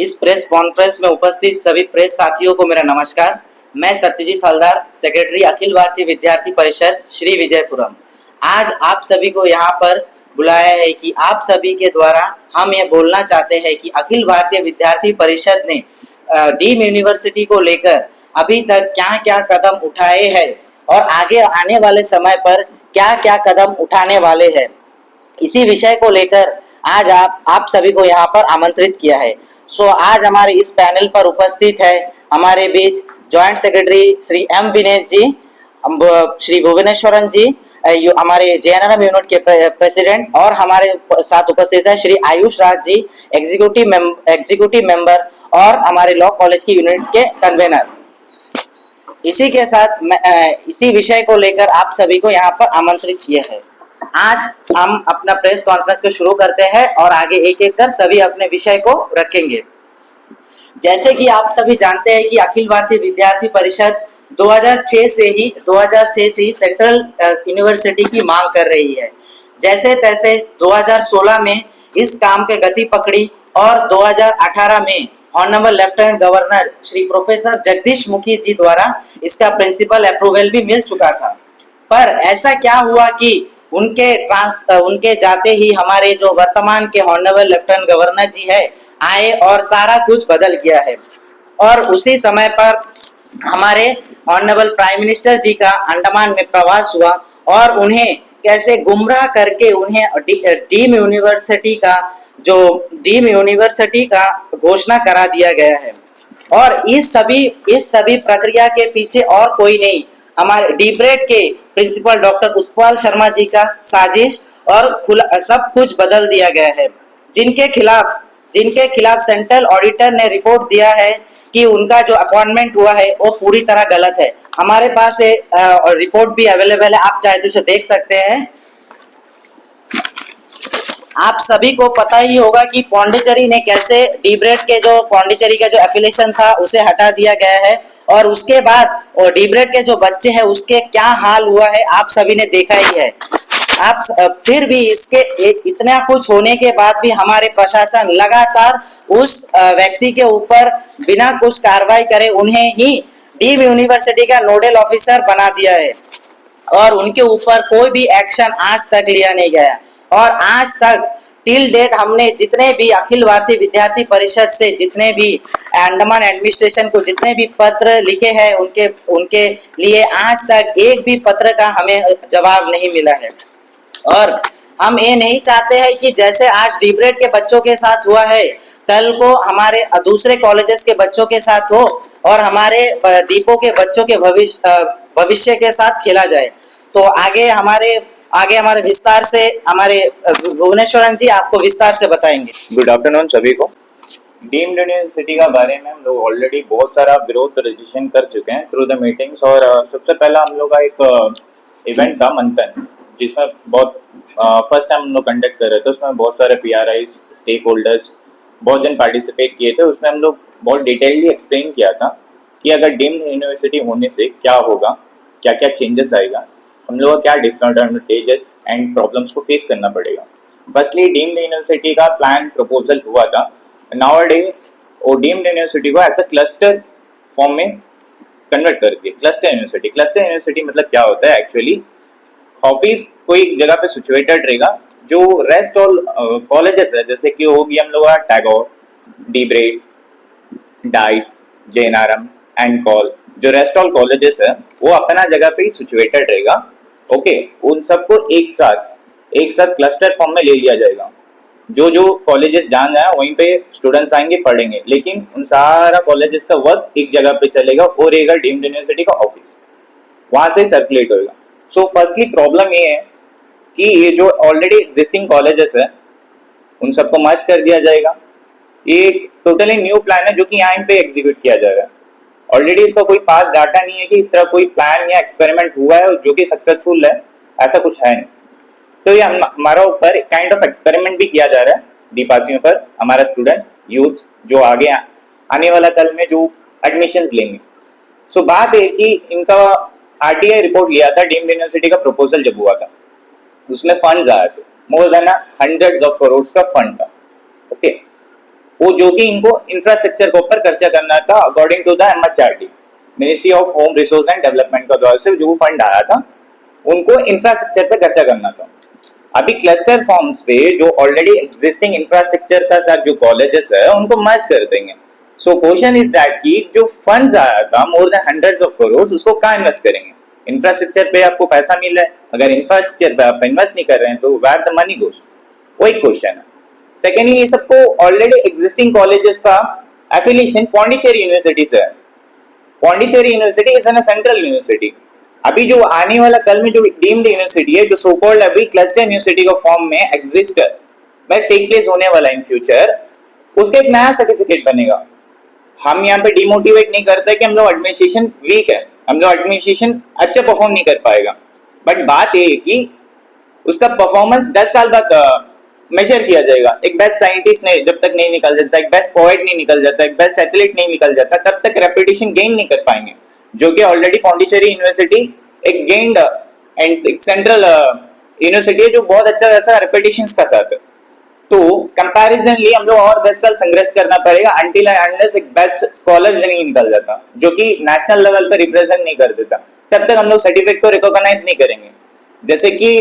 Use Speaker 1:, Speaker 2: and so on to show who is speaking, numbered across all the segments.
Speaker 1: इस press conference में उपस्थित सभी प्रेस साथियों को मेरा नमस्कार। मैं सत्यजीत हलदार, सेक्रेटरी अखिल भारतीय विद्यार्थी परिषद श्री विजयपुरम। आज आप सभी को यहाँ पर बुलाया है कि आप सभी के द्वारा हम ये बोलना चाहते हैं कि अखिल भारतीय विद्यार्थी परिषद ने डीम यूनिवर्सिटी को लेकर अभी तक क्या क्या कदम उठाए हैं और आगे आने वाले समय पर क्या क्या कदम उठाने वाले हैं, इसी विषय को लेकर आज आप सभी को यहाँ पर आमंत्रित किया है। आज हमारे इस पैनल पर उपस्थित है हमारे बीच joint secretary Shri M Vinesh ji, Shri Bhuvaneshwaran ji, हमारे जेएनएम यूनिट के प्रेसिडेंट, और हमारे साथ उपस्थित है श्री आयुष राज जी, एग्जीक्यूटिव मेंबर और हमारे लॉ कॉलेज की यूनिट के कन्वेनर। इसी के साथ इसी विषय को लेकर आप सभी को यहाँ पर आमंत्रित किया है। आज हम अपना प्रेस कॉन्फ्रेंस को शुरू करते हैं और आगे एक एक कर सभी अपने विषय को रखेंगे। जैसे कि आप सभी जानते हैं कि अखिल भारतीय विद्यार्थी परिषद 2006 से ही सेंट्रल यूनिवर्सिटी की मांग कर रही है। जैसे तैसे 2016 में इस काम के गति पकड़ी और 2018 में honourable lieutenant governor Shri professor Jagdish Mukhi जी द्वारा इसका प्रिंसिपल अप्रूवल भी मिल चुका था। पर ऐसा क्या हुआ कि उनके जाते ही हमारे जो वर्तमान के ऑनरेबल लेफ्टिनेंट गवर्नर जी है आए और सारा कुछ बदल गया है। और उसी समय पर हमारे ऑनरेबल प्राइम मिनिस्टर जी का अंडमान में प्रवास हुआ और उन्हें कैसे गुमराह करके उन्हें डीम यूनिवर्सिटी का घोषणा करा दिया गया है। और इस सभी प्रक्रिया के पीछे और कोई नहीं, हमारे डीब्रेड के प्रिंसिपल डॉक्टर उत्पल शर्मा जी का साजिश और सब कुछ बदल दिया गया है, जिनके खिलाफ सेंट्रल ऑडिटर ने रिपोर्ट दिया है कि उनका जो अपॉइंटमेंट हुआ है वो पूरी तरह गलत है। हमारे पास रिपोर्ट भी अवेलेबल है, आप चाहे तो उसे देख सकते हैं। आप सभी को पता ही होगा कि पौंडीचेरी ने कैसे डीब्रेड के जो पौंडीचेरी का जो एफिलिएशन था उसे हटा दिया गया है और उसके बाद डीब्रेड के जो बच्चे हैं उसके क्या हाल हुआ है आप सभी ने देखा ही है। आप फिर भी इसके इतना कुछ होने के बाद भी हमारे प्रशासन लगातार उस व्यक्ति के ऊपर बिना कुछ कार्रवाई करे उन्हें ही डीम यूनिवर्सिटी का नोडल ऑफिसर बना दिया है और उनके ऊपर कोई भी एक्शन आज तक लिया नहीं गया। और आज तक टिल डेट हमने जितने भी अखिल भारतीय विद्यार्थी परिषद से जितने भी अंडमान एडमिनिस्ट्रेशन को जितने भी पत्र लिखे हैं उनके लिए आज तक एक भी पत्र का हमें जवाब नहीं मिला है। और हम ये नहीं चाहते हैं कि जैसे आज डीब्रेड के बच्चों के साथ हुआ है कल को हमारे दूसरे कॉलेजेस के बच्चों के साथ हो और हमारे दीपों के बच्चों के भविष्य के साथ खेला जाए। तो आगे हमारे विस्तार से हमारे भुवनेश्वरन जी आपको विस्तार से बताएंगे।
Speaker 2: गुड आफ्टरनून सभी को। डीम्ड यूनिवर्सिटी का बारे में हम लोग ऑलरेडी बहुत सारा विरोध रजिस्ट्रेशन कर चुके हैं थ्रू द मीटिंग्स। और सबसे पहला हम लोग का एक इवेंट था मंथन, जिसमें बहुत फर्स्ट टाइम हम लोग कंडक्ट कर रहे थे। उसमें बहुत सारे PRIs, स्टेक होल्डर्स, बहुत जन पार्टिसिपेट किए थे। उसमें हम लोग बहुत डिटेलली एक्सप्लेन किया था कि अगर डीम्ड यूनिवर्सिटी होने से क्या होगा, क्या क्या चेंजेस आएगा, हम लोग को क्या डिसएडवांटेजेस एंड प्रॉब्लम्स को फेस करना पड़ेगा। फर्स्टली डीम्ड यूनिवर्सिटी का प्लान प्रपोजल हुआ था। नाउ-अ-डे वो डीम्ड यूनिवर्सिटी को ऐसा क्लस्टर फॉर्म में कन्वर्ट करके क्लस्टर यूनिवर्सिटी मतलब क्या होता है एक्चुअली, ऑफिस कोई जगह पे सिचुएटेड रहेगा जो रेस्ट ऑल कॉलेजेस है, जैसे कि होगी हम लोग टैगोर, डीब्रेड, डाइट, जेएनआरएम एंड कॉल, जो रेस्ट ऑल कॉलेजेस है वो अपना जगह पे ही सिचुएटेड रहेगा। ओके, उन सबको एक साथ क्लस्टर फॉर्म में ले लिया जाएगा। जो कॉलेजेस जान जाए वहीं पे स्टूडेंट्स आएंगे पढ़ेंगे, लेकिन उन सारा कॉलेजेस का वर्क एक जगह पे चलेगा और रहेगा डीम्ड यूनिवर्सिटी का ऑफिस, वहां से सर्कुलेट होगा। सो फर्स्टली प्रॉब्लम ये है कि ये जो ऑलरेडी एग्जिस्टिंग कॉलेजेस है उन सबको मर्ज कर दिया जाएगा। ये टोटली न्यू प्लान है जो कि यहाँ पे एग्जीक्यूट किया जा रहा है। ऑलरेडी इसका कोई पास डाटा नहीं है कि इस तरह कोई प्लान या एक्सपेरिमेंट हुआ है जो कि सक्सेसफुल है, ऐसा कुछ है नहीं। तो ये हमारा ऊपर काइंड ऑफ एक्सपेरिमेंट भी किया जा रहा है डीपासियों पर, हमारा स्टूडेंट्स यूथ्स जो आगे आने वाला कल में जो एडमिशंस लेंगे। सो बात है कि इनका RTI रिपोर्ट लिया था, डीम्ड यूनिवर्सिटी का प्रपोजल जब हुआ था उसमें फंड्स आए थे, more than hundreds of crore का फंड था। ओके, वो जो कि इनको इंफ्रास्ट्रक्चर के ऊपर खर्चा करना था according to the MHRD, ministry of home resource and development का द्वारा से जो फंड आया था उनको इंफ्रास्ट्रक्चर पे खर्चा करना था। अभी क्लस्टर फॉर्म्स पे जो ऑलरेडी एग्जिस्टिंग इंफ्रास्ट्रक्चर का साथ जो कॉलेजेस है उनको मर्ज कर देंगे। सो क्वेश्चन इज दैट कि जो फंड्स आया था more than hundreds of crore उसको कहाँ इन्वेस्ट करेंगे? इंफ्रास्ट्रक्चर पे आपको पैसा मिला है, अगर इंफ्रास्ट्रक्चर पे आप इन्वेस्ट नहीं कर रहे हैं तो वेयर द मनी गोस, वही क्वेश्चन है। सेकेंडली, ये सबको ऑलरेडी एग्जिस्टिंग कॉलेजेस का एफिलिएशन पौंडीचेरी यूनिवर्सिटी से है। Pondicherry university is an central university. अभी जो आने वाला कल में जो डीम्ड यूनिवर्सिटी है, जो सो कॉल्ड अभी क्लस्टर यूनिवर्सिटी का फॉर्म में एग्जिस्ट में टेक प्लेस होने वाला इन फ्यूचर, उसका एक नया सर्टिफिकेट बनेगा। हम यहाँ पे डिमोटिवेट नहीं करते कि हम लोग एडमिनिस्ट्रेशन वीक है, हम लोग एडमिनिस्ट्रेशन अच्छा परफॉर्म नहीं कर पाएगा, बट बात ये है कि उसका परफॉर्मेंस 10 साल बाद मेजर किया जाएगा। एक बेस्ट साइंटिस्ट ने जब तक नहीं निकल जाता, एक बेस्ट पोएट नहीं निकल जाता, एक बेस्ट एथलीट नहीं निकल जाता, तब तक रेपुटेशन गेन नहीं कर पाएंगे, जो कि ऑलरेडी पौंडीचेरी यूनिवर्सिटी एक गेन्ड एंड एक सेंट्रल यूनिवर्सिटी है जो बहुत अच्छा ऐसा रेपुटेशन का साथ है। तो कंपैरिजनली हम लोग और 10 साल संघर्ष करना पड़ेगा अंटिल एंड अनलेस एक बेस्ट स्कॉलर नहीं निकल जाता जो कि नेशनल लेवल पर रिप्रेजेंट नहीं कर देता, तब तक हम लोग सर्टिफिकेट को रिकॉग्नाइज नहीं करेंगे। जैसे कि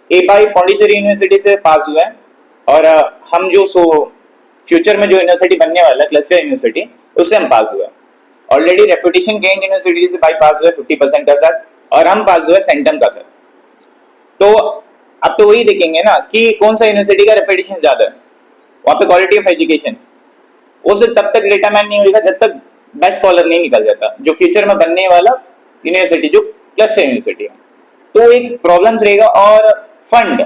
Speaker 2: ए भाई पौंडीचेरी यूनिवर्सिटी से पास हुआ है और हम जो फ्यूचर में जो यूनिवर्सिटी बनने वाला है क्लस्टर यूनिवर्सिटी, उससे हम पास हुआ। ऑलरेडी रेपुटेशन गेन यूनिवर्सिटी से भाई पास हुआ 50% का साथ, और हम पास हुए सेंटम का साथ। तो अब तो वही देखेंगे ना कि कौन सा यूनिवर्सिटी का रेपुटेशन ज्यादा है, वहाँ पे क्वालिटी ऑफ एजुकेशन, वो सिर्फ तब तक डिटरमाइन नहीं होगा जब तक बेस्ट स्कॉलर नहीं निकल जाता, जो फ्यूचर में बनने वाला यूनिवर्सिटी जो क्लस्टर यूनिवर्सिटी है। तो एक प्रॉब्लम्स रहेगा। और फंड,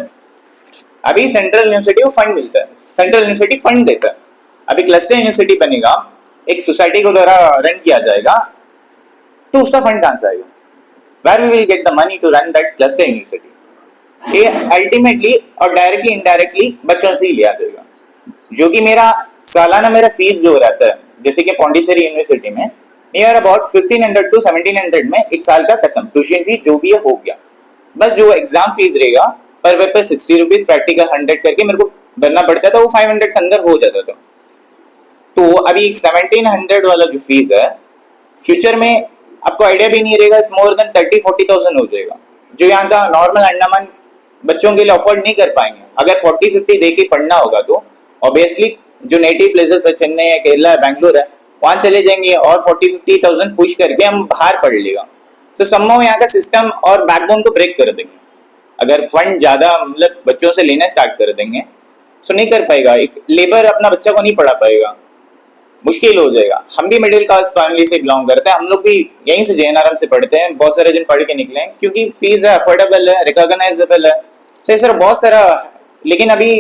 Speaker 2: अभी सेंट्रल यूनिवर्सिटी को फंड मिलता है, सेंट्रल यूनिवर्सिटी फंड देता है। अभी क्लस्टर यूनिवर्सिटी बनेगा, एक सोसाइटी को द्वारा रन किया जाएगा, तो उसका फंड कहाँ से आएगा? Where we will get the money to run that cluster university? ये अल्टीमेटली और डायरेक्टली इनडायरेक्टली बच्चों से ही लिया जाएगा। जो कि मेरा सालाना मेरा फीस जो रहता है, जैसे कि पौंडीचेरी यूनिवर्सिटी में नियर अबाउट 1500 to 1700 में एक साल का खत्म, ट्यूशन फीस जो भी है हो गया। बस जो एग्जाम फीस रहेगा पर वे पे 60 रुपीज, प्रैक्टिकल 100 करके मेरे को भरना पड़ता था, वो 500 के अंदर हो जाता था। तो अभी 1700 वाला जो फीस है, फ्यूचर में आपको आइडिया भी नहीं रहेगा, मोर देन 30-40,000 हो जाएगा, जो यहाँ का नॉर्मल अंडमान बच्चों के लिए अफोर्ड नहीं कर पाएंगे। अगर 40-50 दे के पढ़ना होगा तो ऑब्वियसली जो नेटिव प्लेसेस है, चेन्नई है, केरला है, बैंगलोर है, वहां चले जाएंगे और 40-50,000 पुश करके हम बाहर पढ़ लेगा। तो संभव यहाँ का सिस्टम और बैकबोन को ब्रेक कर देंगे। अगर फंड ज्यादा मतलब बच्चों से लेना स्टार्ट कर देंगे तो नहीं कर पाएगा, एक लेबर अपना बच्चा को नहीं पढ़ा पाएगा, मुश्किल हो जाएगा। हम भी मिडिल क्लास फैमिली से बिलोंग करते हैं, हम लोग भी यहीं से JNRM से पढ़ते हैं, बहुत सारे जन पढ़ के निकले हैं क्योंकि फीस है, अफोर्डेबल है, रिकॉग्नाइजेबल है, सही सर बहुत सारा। लेकिन अभी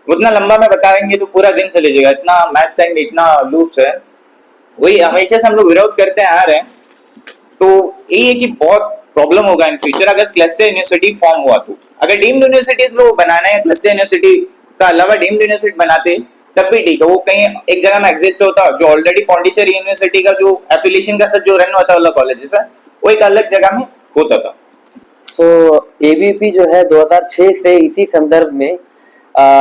Speaker 2: उतना लंबा में बताएंगे तो पूरा दिन चले जाएगा, इतना मैथ्स एंड इतना लूप्स है, वही हमेशा से हम लोग विरोध करते आ रहे हैं। तो यही है कि बहुत प्रॉब्लम होगा इन फ्यूचर अगर क्लस्टर यूनिवर्सिटी फॉर्म हुआ तो। अगर डीम्ड यूनिवर्सिटी लोग बनाना है, क्लस्टर यूनिवर्सिटी का अलावा डीम्ड यूनिवर्सिटी बनाते तब भी ठीक है, वो कहीं एक जगह में एग्जिस्ट होता, जो ऑलरेडी पौंडीचेरी यूनिवर्सिटी का जो एफिलिएशन का साथ जो रन होता वाला कॉलेजेस है वो एक अलग जगह में होता था।
Speaker 3: सो ABP जो है 2006 से इसी संदर्भ में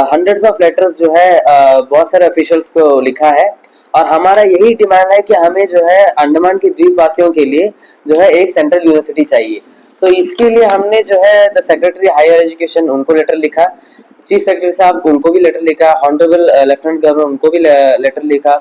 Speaker 3: हंड्रेड्स ऑफ लेटर्स जो है बहुत सारे ऑफिशियल्स को लिखा है, और हमारा यही डिमांड है कि हमें जो है अंडमान के द्वीपवासियों के लिए जो है एक सेंट्रल यूनिवर्सिटी चाहिए। तो इसके लिए हमने जो है द सेक्रेटरी हायर एजुकेशन उनको लेटर लिखा, चीफ सेक्रेटरी साहब उनको भी लेटर लिखा, ऑनरेबल लेफ्टिनेंट गवर्नर उनको भी लेटर लिखा,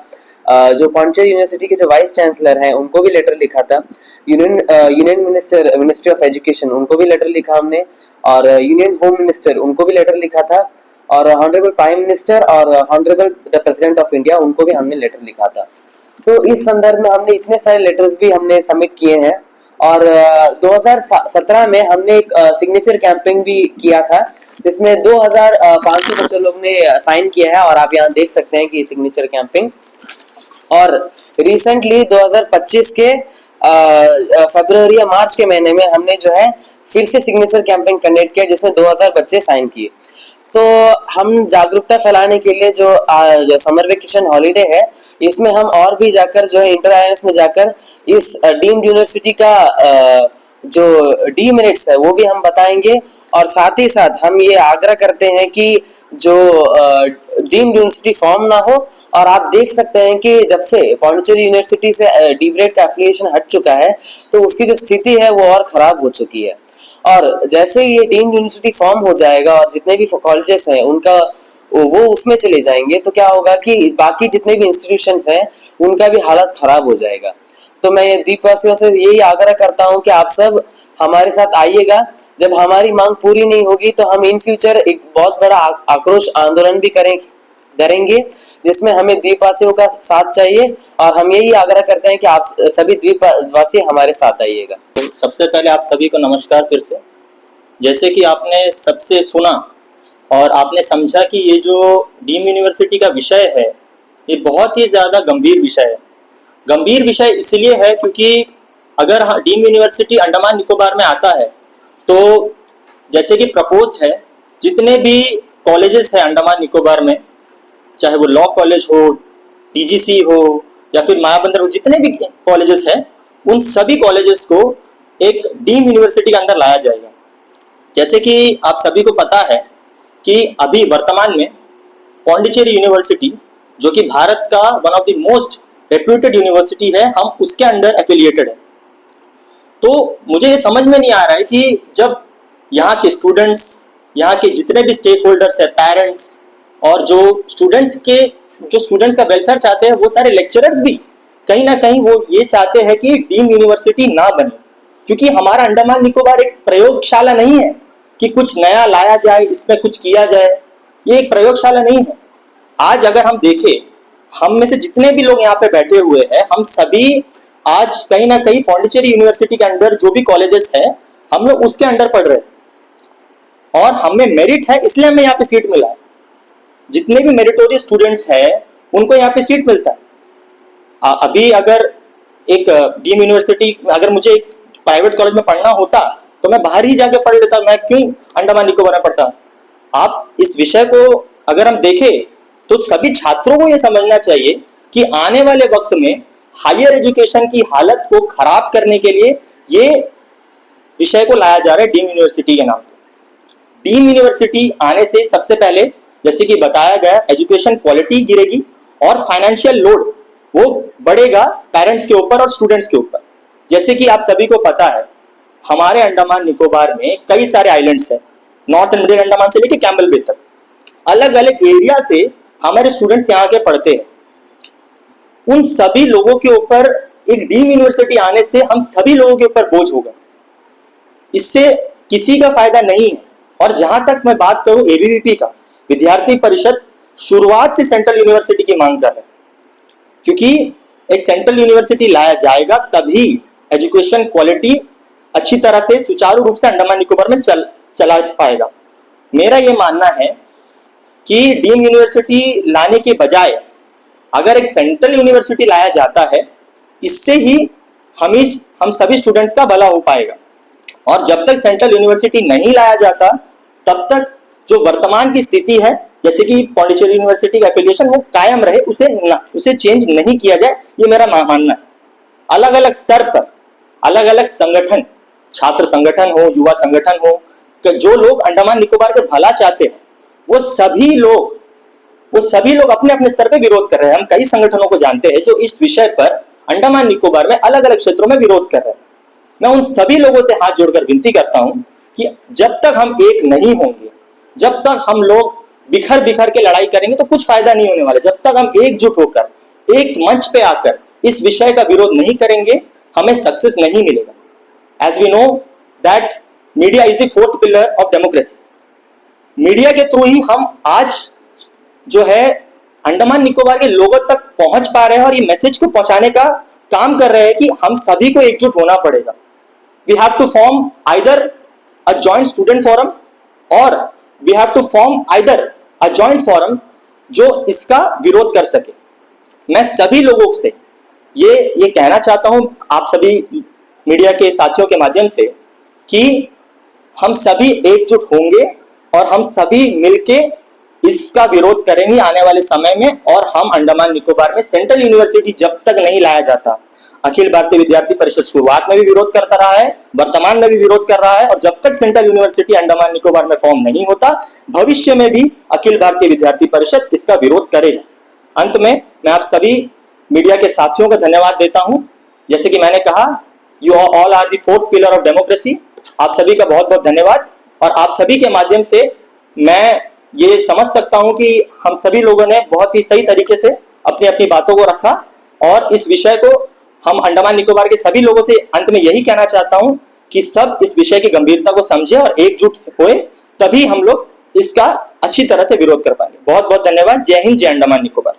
Speaker 3: जो पौंडीचेरी यूनिवर्सिटी के जो वाइस चांसलर हैं उनको भी लेटर लिखा था, यूनियन मिनिस्ट्री ऑफ एजुकेशन उनको भी लेटर लिखा हमने, और यूनियन होम मिनिस्टर उनको भी लेटर लिखा था, और ऑनरेबल प्राइम मिनिस्टर और honourable the president of India उनको भी हमने लेटर लिखा था। तो इस संदर्भ में हमने इतने सारे लेटर्स भी हमने सबमिट किए हैं, और 2017 में हमने एक सिग्नेचर कैंपेन भी किया था, जिसमें 2500 बच्चों लोग ने साइन किया है, और आप यहाँ देख सकते हैं कि सिग्नेचर कैंपेन। और रिसेंटली 2025 के फरवरी या मार्च के महीने में हमने जो है फिर से सिग्नेचर कैंपेन कंडक्ट किया, जिसमें 2000 बच्चे साइन किए। तो हम जागरूकता फैलाने के लिए जो समर वेकेशन हॉलीडे है, इसमें हम और भी जाकर जो है इंटर आईएनएस में जाकर इस डीम्ड यूनिवर्सिटी का जो डीमेरिट्स है वो भी हम बताएंगे, और साथ ही साथ हम ये आग्रह करते हैं कि जो डीम्ड यूनिवर्सिटी फॉर्म ना हो। और आप देख सकते हैं कि जब से पौंडीचेरी यूनिवर्सिटी से डीब्रेड का एफिलिएशन हट चुका है तो उसकी जो स्थिति है वो और खराब हो चुकी है। और जैसे ही ये डीम्ड यूनिवर्सिटी फॉर्म हो जाएगा और जितने भी कॉलेजेस हैं उनका वो उसमें चले जाएंगे तो क्या होगा कि बाकी जितने भी इंस्टीट्यूशंस हैं उनका भी हालत खराब हो जाएगा। तो मैं द्वीपवासियों से यही आग्रह करता हूं कि आप सब हमारे साथ आइएगा। जब हमारी मांग पूरी नहीं होगी तो हम इन फ्यूचर एक बहुत बड़ा आक्रोश आंदोलन भी करेंगे जिसमें हमें द्वीपवासियों का साथ चाहिए। और हम यही आग्रह करते हैं कि आप सभी द्वीपवासी हमारे साथ आइएगा।
Speaker 4: सबसे पहले आप सभी को नमस्कार फिर से। जैसे कि आपने सबसे सुना और आपने समझा कि ये जो डीम्ड यूनिवर्सिटी का विषय है ये बहुत ही ज़्यादा गंभीर विषय है। गंभीर विषय इसलिए है क्योंकि अगर डीम्ड यूनिवर्सिटी अंडमान निकोबार में आता है तो जैसे कि प्रपोज्ड है जितने भी कॉलेजेस हैं अंडमान निकोबार में, चाहे वो लॉ कॉलेज हो, टीजीसी हो या फिर मायाबंदर हो, जितने भी कॉलेजेस हैं उन सभी कॉलेजेस को एक डीम्ड यूनिवर्सिटी के अंदर लाया जाएगा। जैसे कि आप सभी को पता है कि अभी वर्तमान में पौंडीचेरी यूनिवर्सिटी जो कि भारत का one of the most reputed university है, हम उसके अंडर एफिलिएटेड है। तो मुझे ये समझ में नहीं आ रहा है कि जब यहाँ के स्टूडेंट्स, यहाँ के जितने भी स्टेक होल्डर्स है, पेरेंट्स और जो स्टूडेंट्स का वेलफेयर चाहते हैं वो सारे लेक्चरर्स भी कहीं ना कहीं वो ये चाहते हैं कि डीम्ड यूनिवर्सिटी ना बने, क्योंकि हमारा अंडमान निकोबार एक प्रयोगशाला नहीं है कि कुछ नया लाया जाए, इसमें कुछ किया जाए। ये एक प्रयोगशाला नहीं है। आज अगर हम देखें, हम में से जितने भी लोग यहाँ पे बैठे हुए हैं, हम सभी आज कहीं ना कहीं पौंडीचेरी यूनिवर्सिटी के अंडर जो भी कॉलेजेस है हम लोग उसके अंडर पढ़ रहे हैं और हमें मेरिट है इसलिए हमें यहाँ पे सीट मिला है। जितने भी मेरिटोरियस स्टूडेंट्स हैं उनको यहाँ पे सीट मिलता है। अभी अगर एक डीम्ड यूनिवर्सिटी, अगर मुझे एक प्राइवेट कॉलेज में पढ़ना होता तो मैं बाहर ही जाके पढ़ लेता, मैं क्यों अंडमान निकोबार में पढ़ता। आप इस विषय को अगर हम देखें तो सभी छात्रों को यह समझना चाहिए कि आने वाले वक्त में हायर एजुकेशन की हालत को खराब करने के लिए ये विषय को लाया जा रहा है डीम्ड यूनिवर्सिटी के नाम पे। डीम्ड यूनिवर्सिटी आने से सबसे पहले जैसे कि बताया गया एजुकेशन क्वालिटी गिरेगी और फाइनेंशियल लोड वो बढ़ेगा पेरेंट्स के ऊपर और स्टूडेंट्स के ऊपर। जैसे कि आप सभी को पता है हमारे अंडमान निकोबार में कई सारे आइलैंड्स हैं, नॉर्थ एंड मिडिल अंडमान से लेकर कैम्बल बे तक। अलग अलग एरिया से हमारे स्टूडेंट्स यहाँ के पढ़ते हैं। उन सभी लोगों के ऊपर एक डीम्ड यूनिवर्सिटी आने से हम सभी लोगों के ऊपर बोझ होगा, इससे किसी का फायदा नहीं है। और जहां तक मैं बात करूं एबीवीपी का, विद्यार्थी परिषद शुरुआत से सेंट्रल यूनिवर्सिटी की मांग कर रहे हैं, क्योंकि एक सेंट्रल यूनिवर्सिटी लाया जाएगा तभी एजुकेशन क्वालिटी अच्छी तरह से सुचारू रूप से अंडमान निकोबार में चला पाएगा। मेरा ये मानना है कि डीम्ड यूनिवर्सिटी लाने के बजाय अगर एक सेंट्रल यूनिवर्सिटी लाया जाता है, इससे ही हम सभी स्टूडेंट्स का भला हो पाएगा। और जब तक सेंट्रल यूनिवर्सिटी नहीं लाया जाता तब तक जो वर्तमान की स्थिति है, जैसे कि पौंडीचेरी यूनिवर्सिटी का एफिलिएशन वो कायम रहे, उसे चेंज नहीं किया जाए, ये मेरा मानना है। अलग अलग स्तर पर अलग अलग संगठन, छात्र संगठन हो, युवा संगठन हो, जो लोग अंडमान निकोबार के भला चाहते हैं वो सभी लोग अपने अपने स्तर पर विरोध कर रहे हैं। हम कई संगठनों को जानते हैं जो इस विषय पर अंडमान निकोबार में अलग अलग क्षेत्रों में विरोध कर रहे हैं। मैं उन सभी लोगों से हाथ जोड़कर विनती करता हूं कि जब तक हम एक नहीं होंगे, जब तक हम लोग बिखर के लड़ाई करेंगे तो कुछ फायदा नहीं होने वाला। जब तक हम एकजुट होकर एक मंच पे आकर इस विषय का विरोध नहीं करेंगे, हमें सक्सेस नहीं मिलेगा। As we know that media is the fourth pillar of democracy. Media के थ्रू ही हम आज जो है अंडमान निकोबार के लोगों तक पहुंच पा रहे हैं और ये मैसेज को पहुंचाने का काम कर रहे हैं कि हम सभी को एकजुट होना पड़ेगा। We have to form either a joint student forum और we have to form either a joint forum जो इसका विरोध कर सके। मैं सभी लोगों से ये कहना चाहता हूं, आप सभी मीडिया के साथियों के माध्यम से, कि हम सभी एकजुट होंगे और हम सभी मिलके इसका विरोध करेंगे आने वाले समय में। और हम अंडमान निकोबार में सेंट्रल यूनिवर्सिटी जब तक नहीं लाया जाता, अखिल भारतीय विद्यार्थी परिषद शुरुआत में भी विरोध करता रहा है, वर्तमान में भी विरोध कर रहा है, और जब तक सेंट्रल यूनिवर्सिटी अंडमान निकोबार में फॉर्म नहीं होता, भविष्य में भी अखिल भारतीय विद्यार्थी परिषद इसका विरोध करेगा। अंत में मैं आप सभी मीडिया के साथियों को धन्यवाद देता हूं। जैसे कि मैंने कहा, you all are the fourth pillar of democracy. आप सभी का बहुत बहुत धन्यवाद। और आप सभी के माध्यम से मैं ये समझ सकता हूं कि हम सभी लोगों ने बहुत ही सही तरीके से अपनी अपनी बातों को रखा, और इस विषय को हम अंडमान निकोबार के सभी लोगों से अंत में यही कहना चाहता हूं कि सब इस विषय की गंभीरता को समझे और एकजुट हुए, तभी हम लोग इसका अच्छी तरह से विरोध कर पाएंगे। बहुत बहुत धन्यवाद। जय हिंद, जय अंडमान निकोबार।